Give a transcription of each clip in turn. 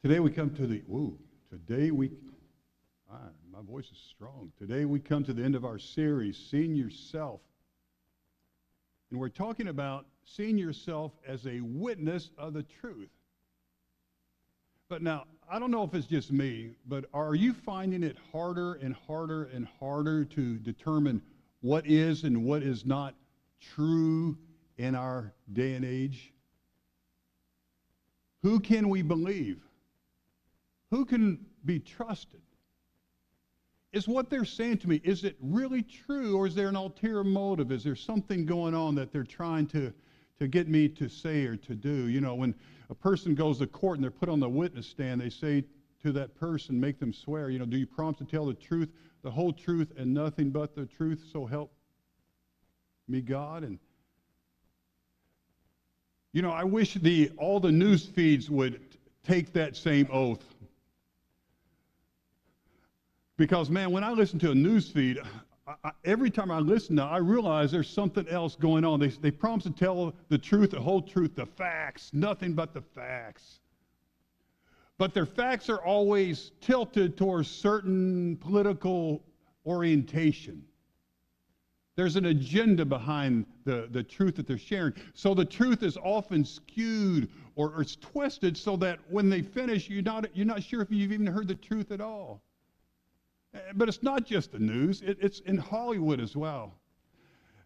Today we come to the, today we, my voice is strong. Today we come to the end of our series, Seeing Yourself. And we're talking about seeing yourself as a witness of the truth. But now, I don't know if it's just me, but are you finding it harder and harder and harder to determine what is and what is not true in our day and age? Who can we believe? Who can be trusted? Is what they're saying to me, is it really true, or is there an ulterior motive? Is there something going on that they're trying to get me to say or to do? You know, when a person goes to court and they're put on the witness stand, they say to that person, make them swear, do you promise to tell the truth, the whole truth, and nothing but the truth, so help me God? And, I wish all the news feeds would take that same oath. Because, man, when I listen to a news feed, every time I listen now, I realize there's something else going on. They promise to tell the truth, the whole truth, the facts, nothing but the facts. But their facts are always tilted towards certain political orientation. There's an agenda behind the truth that they're sharing. So the truth is often skewed or it's twisted so that when they finish, you're not sure if you've even heard the truth at all. But it's not just the news. It's in Hollywood as well.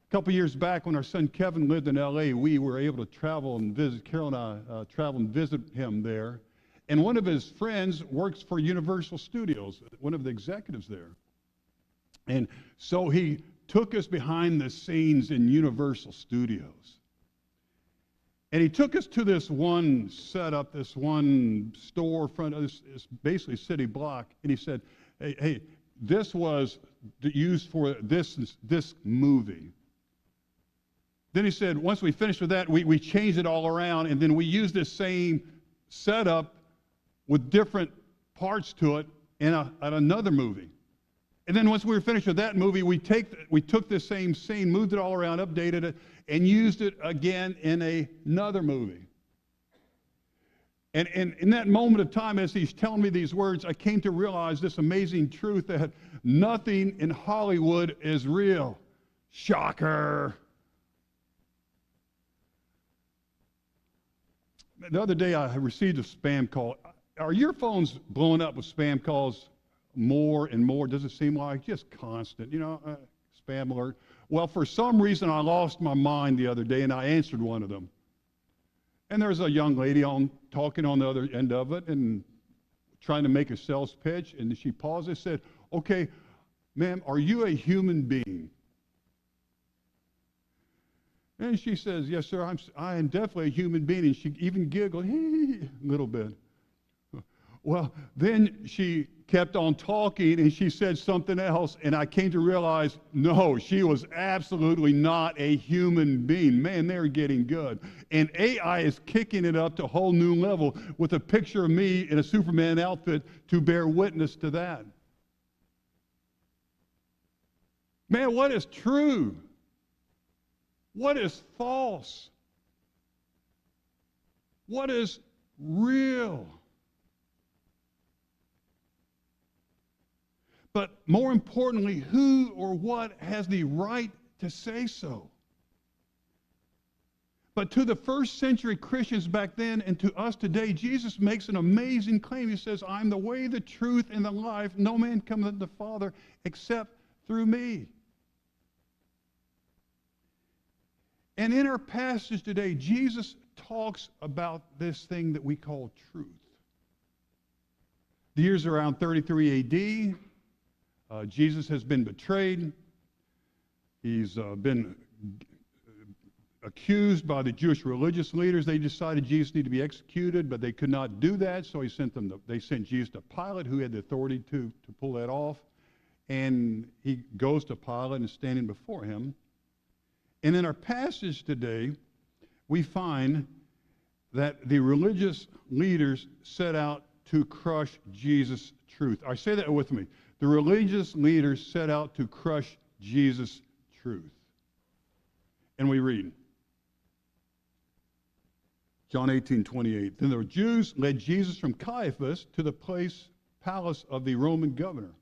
A couple years back when our son Kevin lived in L.A., we were able to travel and visit, Carol and I travel and visit him there. And one of his friends works for Universal Studios, one of the executives there. And so he took us behind the scenes in Universal Studios. And he took us to this one setup, this one storefront, this basically city block, and he said, hey, this was used for this movie. Then he said, once we finished with that, we changed it all around, and then we used this same setup with different parts to it in another movie. And then once we were finished with that movie, we took this same scene, moved it all around, updated it, and used it again in another movie. And in that moment of time, as he's telling me these words, I came to realize this amazing truth that nothing in Hollywood is real. Shocker. The other day, I received a spam call. Are your phones blowing up with spam calls more and more? Does it seem like just constant, spam alert? Well, for some reason, I lost my mind the other day, and I answered one of them. And there's a young lady talking on the other end of it and trying to make a sales pitch. And she paused and said, okay, ma'am, are you a human being? And she says, yes, sir, I am definitely a human being. And she even giggled a little bit. Well, then she kept on talking and she said something else, and I came to realize, no, she was absolutely not a human being. Man, they're getting good. And AI is kicking it up to a whole new level with a picture of me in a Superman outfit to bear witness to that. Man, what is true? What is false? What is real? But more importantly, who or what has the right to say so? But to the first century Christians back then and to us today, Jesus makes an amazing claim. He says, I'm the way, the truth, and the life. No man cometh to the Father except through me. And in our passage today, Jesus talks about this thing that we call truth. The years around 33 A.D., Jesus has been betrayed. He's been accused by the Jewish religious leaders. They decided Jesus needed to be executed, but they could not do that, so they sent Jesus to Pilate, who had the authority to pull that off. And he goes to Pilate and is standing before him. And in our passage today, we find that the religious leaders set out to crush Jesus' truth. I say that with me. The religious leaders set out to crush Jesus' truth. And we read, John 18:28. Then the Jews led Jesus from Caiaphas to the palace of the Roman governor.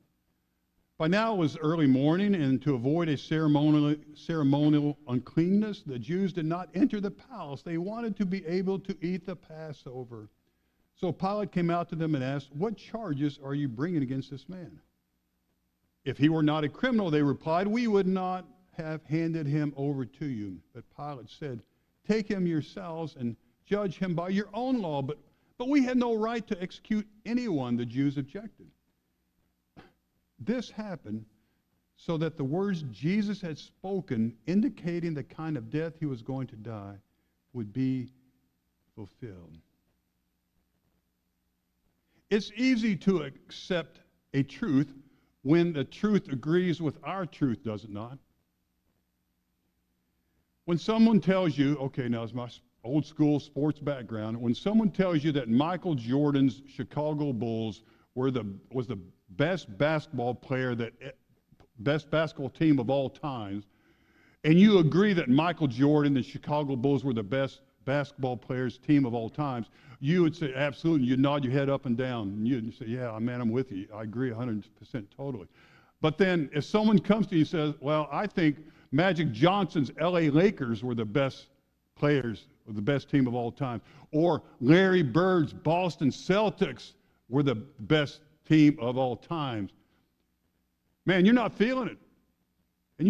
By now it was early morning, and to avoid a ceremonial uncleanness, the Jews did not enter the palace. They wanted to be able to eat the Passover. So Pilate came out to them and asked, "What charges are you bringing against this man?" "If he were not a criminal," they replied, "we would not have handed him over to you." But Pilate said, "Take him yourselves and judge him by your own law." But we had no right to execute anyone, the Jews objected. This happened so that the words Jesus had spoken, indicating the kind of death he was going to die, would be fulfilled. It's easy to accept a truth when the truth agrees with our truth, does it not? When someone tells you, okay, now it's my old school sports background, when someone tells you that Michael Jordan's Chicago Bulls was the best basketball team of all times, and you agree that Michael Jordan and the Chicago Bulls were the best basketball players team of all times, you would say, absolutely. You'd nod your head up and down. And you'd say, yeah, man, I'm with you. I agree 100% totally. But then if someone comes to you and says, well, I think Magic Johnson's LA Lakers were the best players, or the best team of all time, or Larry Bird's Boston Celtics were the best team of all times, man, you're not feeling it. And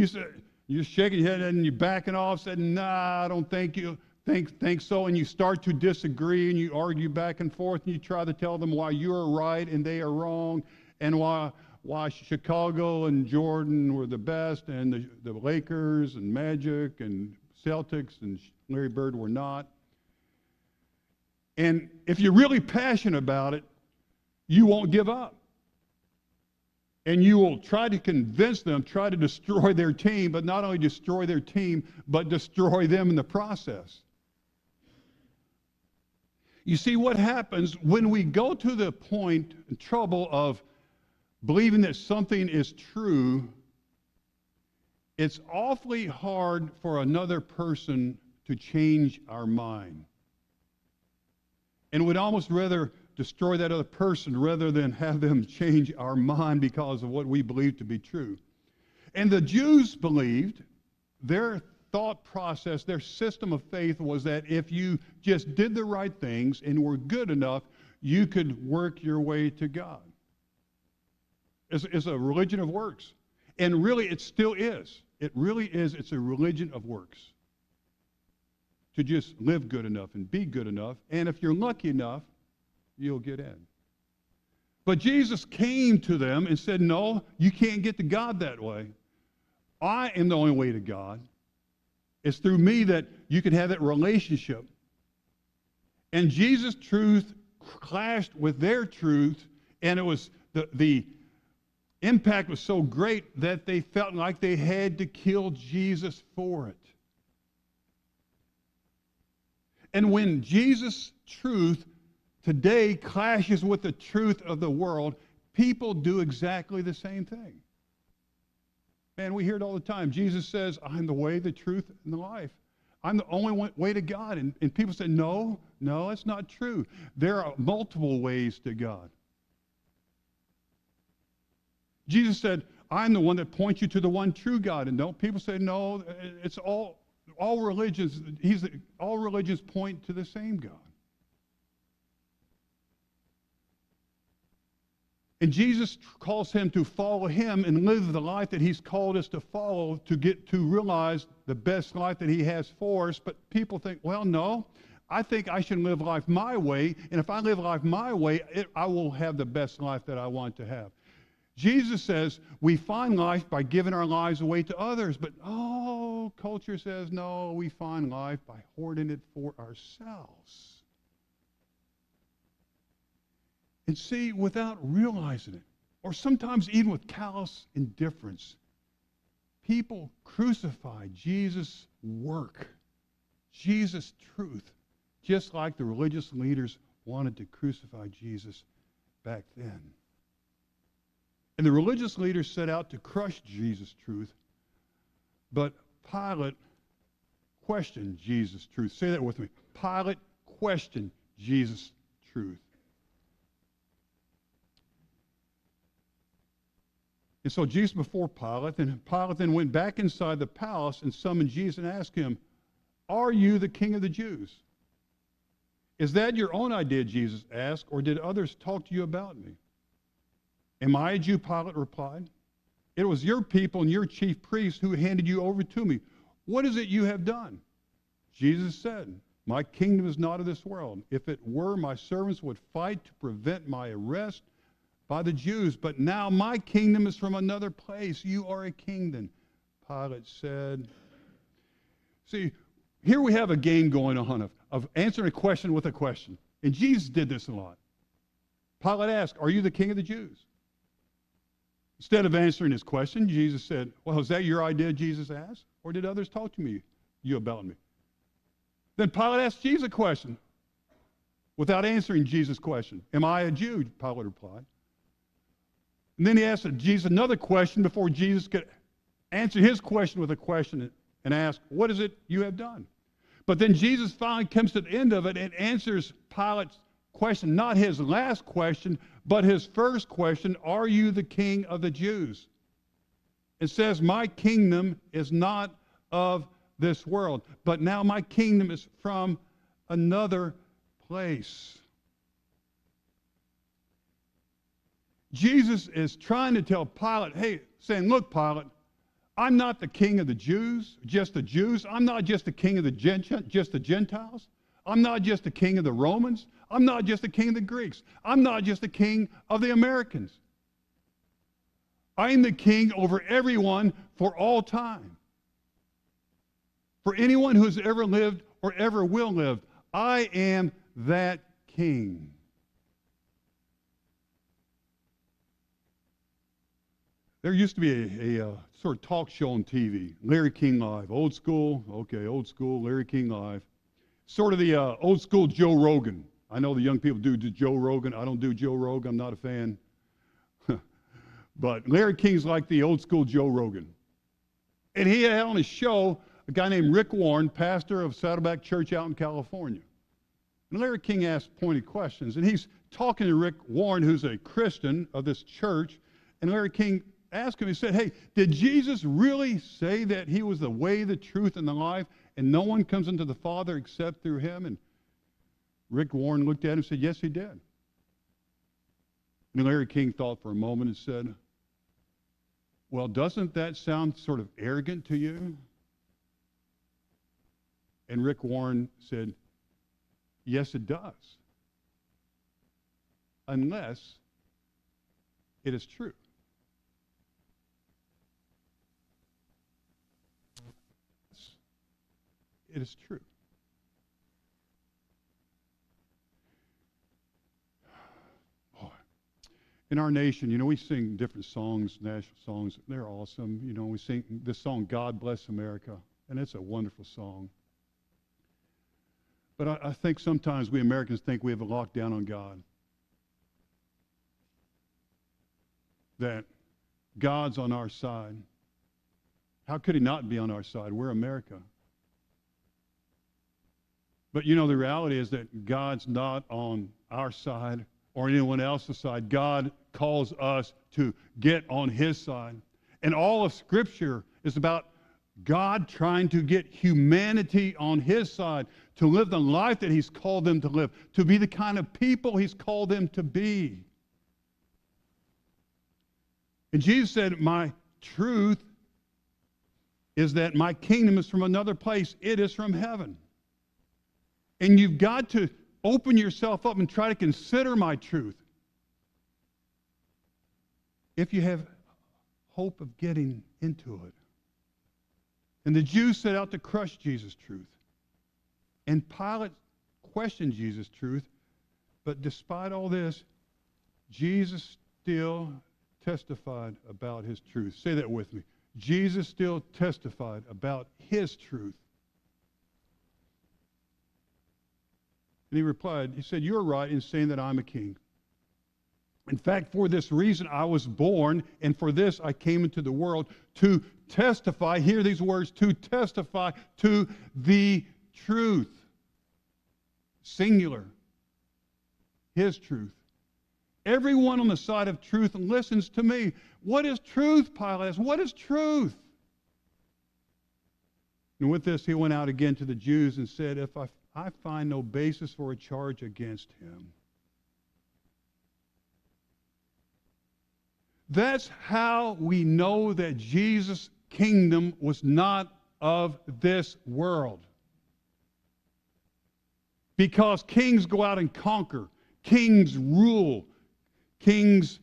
you're shaking your head and you're backing off, saying, nah, I don't think so. And you start to disagree and you argue back and forth and you try to tell them why you're right and they are wrong, and why Chicago and Jordan were the best and the Lakers and Magic and Celtics and Larry Bird were not. And if you're really passionate about it, you won't give up. And you will try to convince them, try to destroy their team, but not only destroy their team, but destroy them in the process. You see, what happens when we go to the point and trouble of believing that something is true, it's awfully hard for another person to change our mind. And we'd almost rather destroy that other person rather than have them change our mind because of what we believe to be true. And the Jews believed, their thought process, their system of faith was that if you just did the right things and were good enough, you could work your way to God. It's a religion of works. And really, it still is. It really is. It's a religion of works. To just live good enough and be good enough. And if you're lucky enough, you'll get in. But Jesus came to them and said, no, you can't get to God that way. I am the only way to God. It's through me that you can have that relationship. And Jesus' truth clashed with their truth, and it was the impact was so great that they felt like they had to kill Jesus for it. And when Jesus' truth today clashes with the truth of the world, people do exactly the same thing. Man, we hear it all the time. Jesus says, I'm the way, the truth, and the life. I'm the only way to God. And people say, no, it's not true. There are multiple ways to God. Jesus said, I'm the one that points you to the one true God. And don't people say, no, it's all religions. All religions point to the same God. And Jesus calls him to follow him and live the life that he's called us to follow to get to realize the best life that he has for us. But people think, well, no, I think I should live life my way. And if I live life my way, I will have the best life that I want to have. Jesus says we find life by giving our lives away to others. But, culture says, no, we find life by hoarding it for ourselves. And see, without realizing it, or sometimes even with callous indifference, people crucify Jesus' work, Jesus' truth, just like the religious leaders wanted to crucify Jesus back then. And the religious leaders set out to crush Jesus' truth, but Pilate questioned Jesus' truth. Say that with me. Pilate question Jesus' truth. And so Jesus before Pilate, and Pilate then went back inside the palace and summoned Jesus and asked him, "Are you the king of the Jews?" "Is that your own idea?" Jesus asked, "or did others talk to you about me?" "Am I a Jew?" Pilate replied. "It was your people and your chief priests who handed you over to me. What is it you have done?" Jesus said, "My kingdom is not of this world. If it were, my servants would fight to prevent my arrest by the Jews. But now my kingdom is from another place. You are a king then," Pilate said. See, here we have a game going on of answering a question with a question. And Jesus did this a lot. Pilate asked, "Are you the king of the Jews?" Instead of answering his question, Jesus said, "Well, is that your idea?" Jesus asked. "Or did others talk to you about me?" Then Pilate asked Jesus a question without answering Jesus' question. "Am I a Jew?" Pilate replied. And then he asked Jesus another question before Jesus could answer his question with a question and ask, "What is it you have done?" But then Jesus finally comes to the end of it and answers Pilate's question, not his last question, but his first question, "Are you the king of the Jews?" It says, "My kingdom is not of this world, but now my kingdom is from another place." Jesus is trying to tell Pilate, saying, "Look, Pilate, I'm not the king of the Jews, just the Jews. I'm not just the king of just the Gentiles. I'm not just the king of the Romans. I'm not just the king of the Greeks. I'm not just the king of the Americans. I am the king over everyone for all time. For anyone who has ever lived or ever will live, I am that king." There used to be a sort of talk show on TV, Larry King Live. Old school, Larry King Live. Sort of the old school Joe Rogan. I know the young people do Joe Rogan. I don't do Joe Rogan. I'm not a fan. But Larry King's like the old school Joe Rogan. And he had on his show a guy named Rick Warren, pastor of Saddleback Church out in California. And Larry King asked pointed questions. And he's talking to Rick Warren, who's a Christian of this church. And Larry King asked him, he said, "Hey, did Jesus really say that he was the way, the truth, and the life, and no one comes into the Father except through him?" And Rick Warren looked at him and said, "Yes, he did." And Larry King thought for a moment and said, "Well, doesn't that sound sort of arrogant to you?" And Rick Warren said, "Yes, it does. Unless it is true." It is true. Boy. In our nation, we sing different songs, national songs. They're awesome. We sing this song, "God Bless America," and it's a wonderful song. But I think sometimes we Americans think we have a lockdown on God. That God's on our side. How could he not be on our side? We're America. But the reality is that God's not on our side or anyone else's side. God calls us to get on his side. And all of Scripture is about God trying to get humanity on his side, to live the life that he's called them to live, to be the kind of people he's called them to be. And Jesus said, "My truth is that my kingdom is from another place. It is from heaven." And you've got to open yourself up and try to consider my truth if you have hope of getting into it. And the Jews set out to crush Jesus' truth. And Pilate questioned Jesus' truth. But despite all this, Jesus still testified about his truth. Say that with me. Jesus still testified about his truth. And he replied, he said, "You're right in saying that I'm a king. In fact, for this reason I was born, and for this I came into the world, to testify," hear these words, "to testify to the truth. singular. His truth. Everyone on the side of truth listens to me. What is truth, Pilate asked? What is truth? And with this, he went out again to the Jews and said, if I find no basis for a charge against him. That's how we know that Jesus' kingdom was not of this world. Because kings go out and conquer. Kings rule. Kings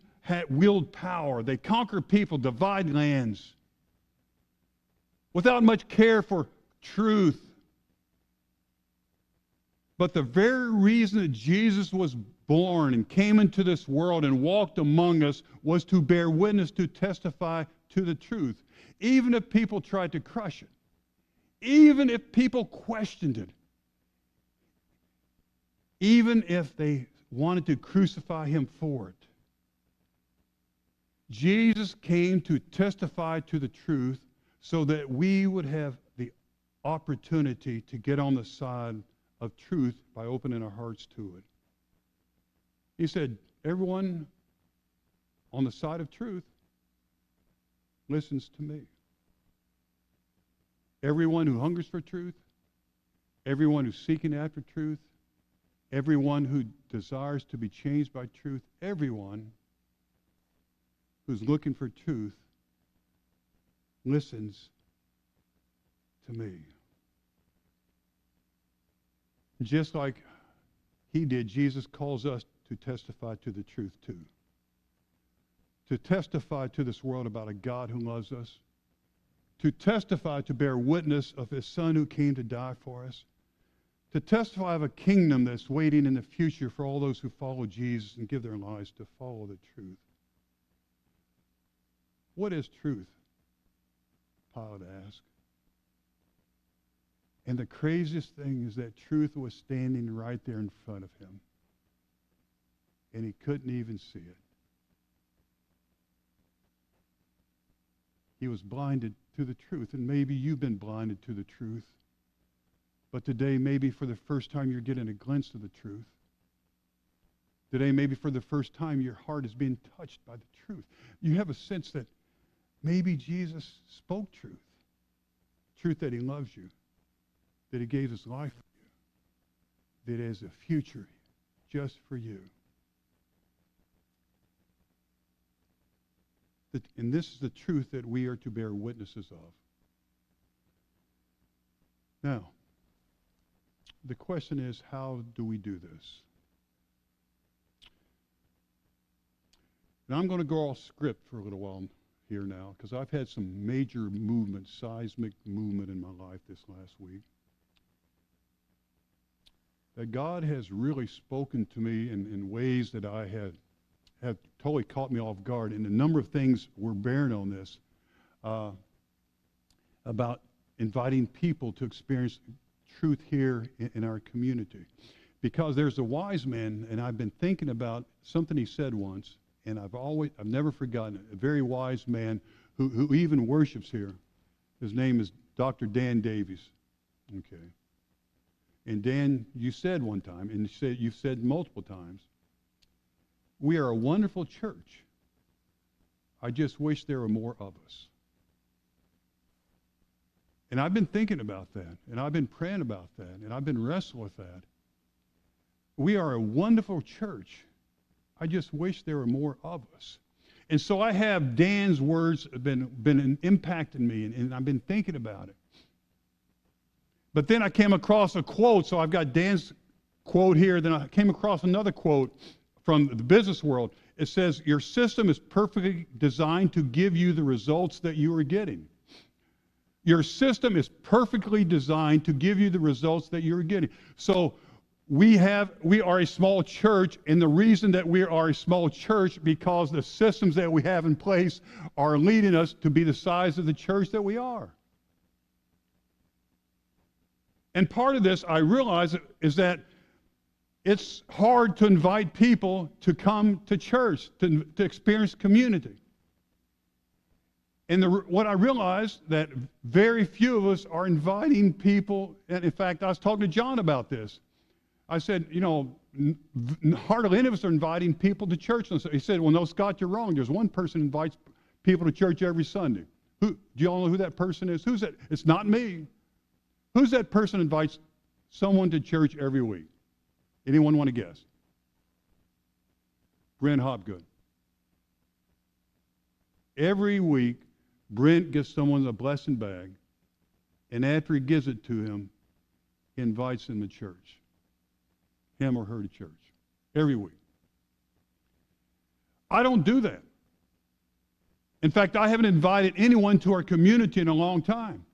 wield power. They conquer people, divide lands, without much care for truth. But the very reason that Jesus was born and came into this world and walked among us was to bear witness, to testify to the truth. Even if people tried to crush it. Even if people questioned it. Even if they wanted to crucify him for it. Jesus came to testify to the truth so that we would have the opportunity to get on the side of truth by opening our hearts to it. He said, everyone on the side of truth listens to me. Everyone who hungers for truth, everyone who's seeking after truth, everyone who desires to be changed by truth, everyone who's looking for truth listens to me. Just like he did, Jesus calls us to testify to the truth too. To testify to this world about a God who loves us. To testify, to bear witness of his Son who came to die for us. To testify of a kingdom that's waiting in the future for all those who follow Jesus and give their lives to follow the truth. What is truth? Pilate asked. And the craziest thing is that truth was standing right there in front of him. And he couldn't even see it. He was blinded to the truth. And maybe you've been blinded to the truth. But today, maybe for the first time, you're getting a glimpse of the truth. Today, maybe for the first time, your heart is being touched by the truth. You have a sense that maybe Jesus spoke truth. Truth that he loves you. That he gave his life for you. That has a future just for you. And this is the truth that we are to bear witnesses of. Now, the question is, how do we do this? And I'm going to go off script for a little while here now, because I've had some major movement, seismic movement in my life this last week. That God has really spoken to me in ways that I have totally caught me off guard. And a number of things were bearing on this about inviting people to experience truth here in our community. Because there's a wise man, and I've been thinking about something he said once, and I've never forgotten it. A very wise man who even worships here. His name is Dr. Dan Davies. Okay. And Dan, you said one time, and you've said multiple times, we are a wonderful church. I just wish there were more of us. And I've been thinking about that, and I've been praying about that, and I've been wrestling with that. We are a wonderful church. I just wish there were more of us. And so I have Dan's words been impacting me, and I've been thinking about it. But then I came across a quote, so I've got Dan's quote here, then I came across another quote from the business world. It says, your system is perfectly designed to give you the results that you are getting. Your system is perfectly designed to give you the results that you're getting. So we are a small church, and the reason that we are a small church because the systems that we have in place are leading us to be the size of the church that we are. And part of this, I realize, is that it's hard to invite people to come to church, to experience community. And what I realized, that very few of us are inviting people, and in fact, I was talking to John about this. I said, you know, hardly any of us are inviting people to church. And so he said, well, no, Scott, you're wrong. There's one person who invites people to church every Sunday. Do you all know who that person is? Who's that? It's not me. Who's that person who invites someone to church every week? Anyone want to guess? Brent Hopgood. Every week, Brent gets someone a blessing bag, and after he gives it to him, he invites them to church, him or her to church, every week. I don't do that. In fact, I haven't invited anyone to our community in a long time.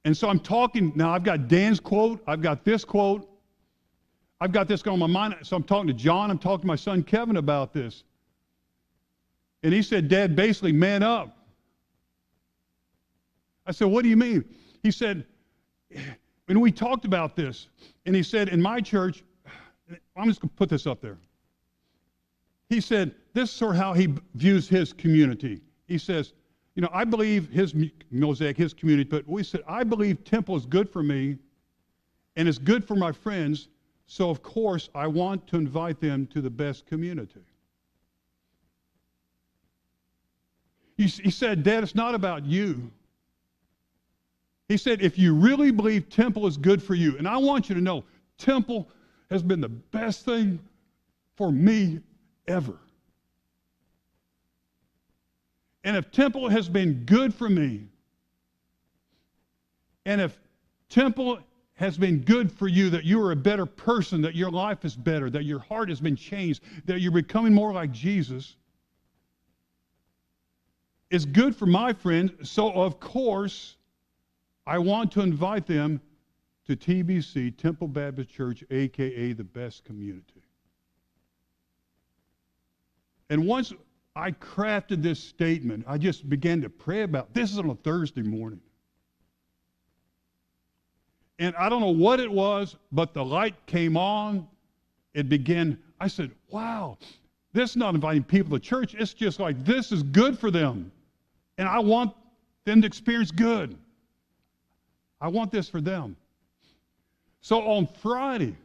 And so I'm talking, now I've got Dan's quote, I've got this quote, I've got this going on my mind. So I'm talking to John, I'm talking to my son Kevin about this. And he said, Dad, basically, man up. I said, what do you mean? He said, and we talked about this, and he said, in my church, I'm just going to put this up there. He said, this is sort of how he views his community. He says, you know, I believe his mosaic, his community, but we said, I believe Temple is good for me, and it's good for my friends, so of course I want to invite them to the best community. He said, Dad, it's not about you. He said, if you really believe Temple is good for you, and I want you to know, Temple has been the best thing for me ever. And if Temple has been good for me, and if Temple has been good for you, that you are a better person, that your life is better, that your heart has been changed, that you're becoming more like Jesus, it's good for my friends, so of course, I want to invite them to TBC, Temple Baptist Church, a.k.a. the best community. And once I crafted this statement, I just began to pray about it. This is on a Thursday morning. And I don't know what it was, but the light came on. It began, I said, wow, this is not inviting people to church. It's just like, this is good for them. And I want them to experience good. I want this for them. So on Friday,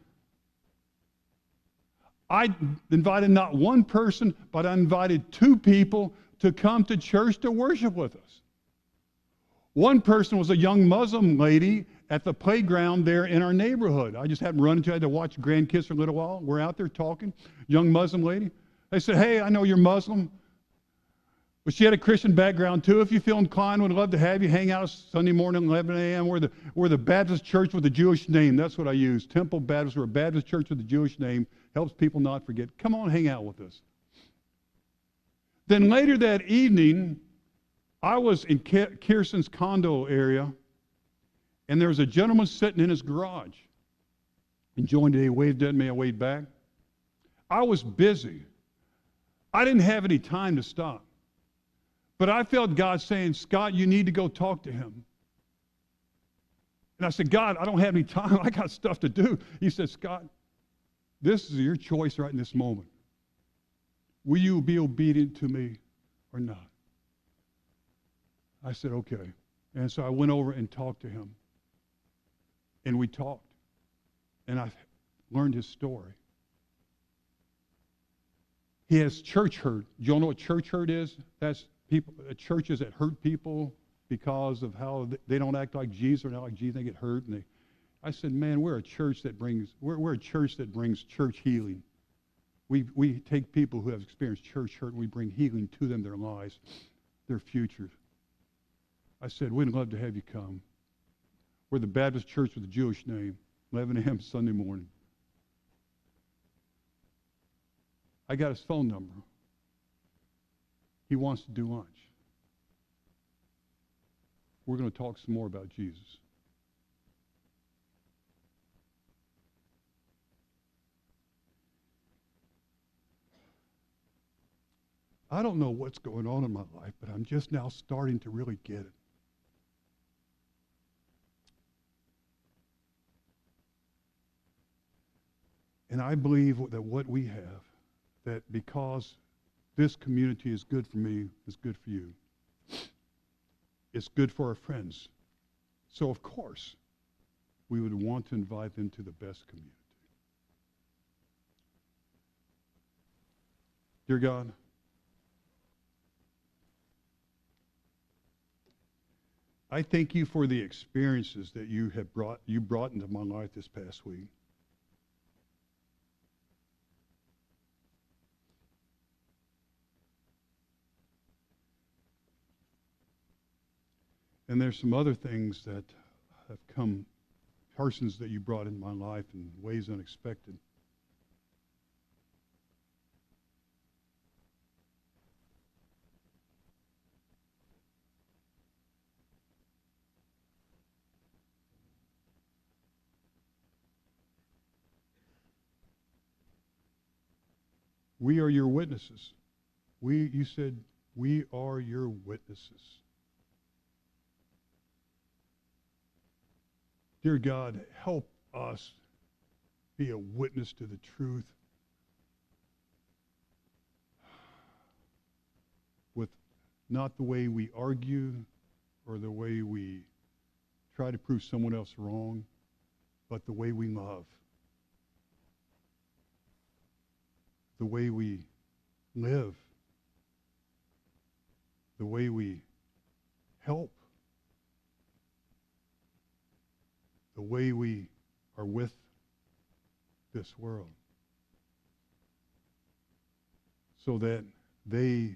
I invited not one person, but I invited two people to come to church to worship with us. One person was a young Muslim lady at the playground there in our neighborhood. I just happened to run into her. I had to watch grandkids for a little while. We're out there talking. Young Muslim lady. They said, hey, I know you're Muslim. But she had a Christian background too. If you feel inclined, we'd love to have you hang out Sunday morning, 11 a.m. We're the Baptist church with a Jewish name. That's what I use. Temple Baptist. We're a Baptist church with a Jewish name. Helps people not forget. Come on, hang out with us. Then later that evening, I was in Kirsten's condo area, and there was a gentleman sitting in his garage. And joined today, waved at me, I waved back. I was busy. I didn't have any time to stop. But I felt God saying, Scott, you need to go talk to him. And I said, God, I don't have any time. I got stuff to do. He said, Scott, this is your choice right in this moment. Will you be obedient to me or not? I said, okay. And so I went over and talked to him. And we talked. And I learned his story. He has church hurt. Do you all know what church hurt is? That's people, churches that hurt people because of how they don't act like Jesus or not like Jesus. They get hurt. And I said, man, we're a church that brings church healing. We take people who have experienced church hurt and we bring healing to them, their lives, their future. I said, we'd love to have you come. We're the Baptist church with a Jewish name, 11 a.m. Sunday morning. I got his phone number. He wants to do lunch. We're going to talk some more about Jesus. I don't know what's going on in my life, but I'm just now starting to really get it. And I believe that what we have, that because this community is good for me, is good for you. It's good for our friends. So of course, we would want to invite them to the best community. Dear God, I thank you for the experiences that you brought into my life this past week. And there's some other things that have come, persons that you brought into my life in ways unexpected. We are your witnesses. You said, we are your witnesses. Dear God, help us be a witness to the truth with not the way we argue or the way we try to prove someone else wrong, but the way we love, the way we live, the way we help, the way we are with this world, so that they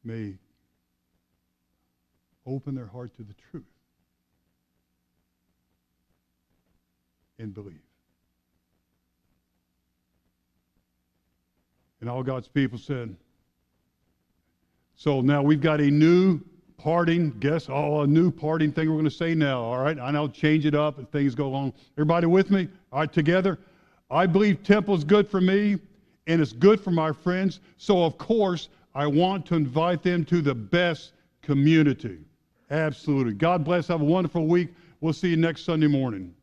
may open their heart to the truth and believe. And all God's people said, so now we've got a new parting, a new parting thing we're going to say now, all right? I know, change it up as things go along. Everybody with me? All right, together? I believe temple is good for me, and it's good for my friends, so of course, I want to invite them to the best community. Absolutely. God bless. Have a wonderful week. We'll see you next Sunday morning.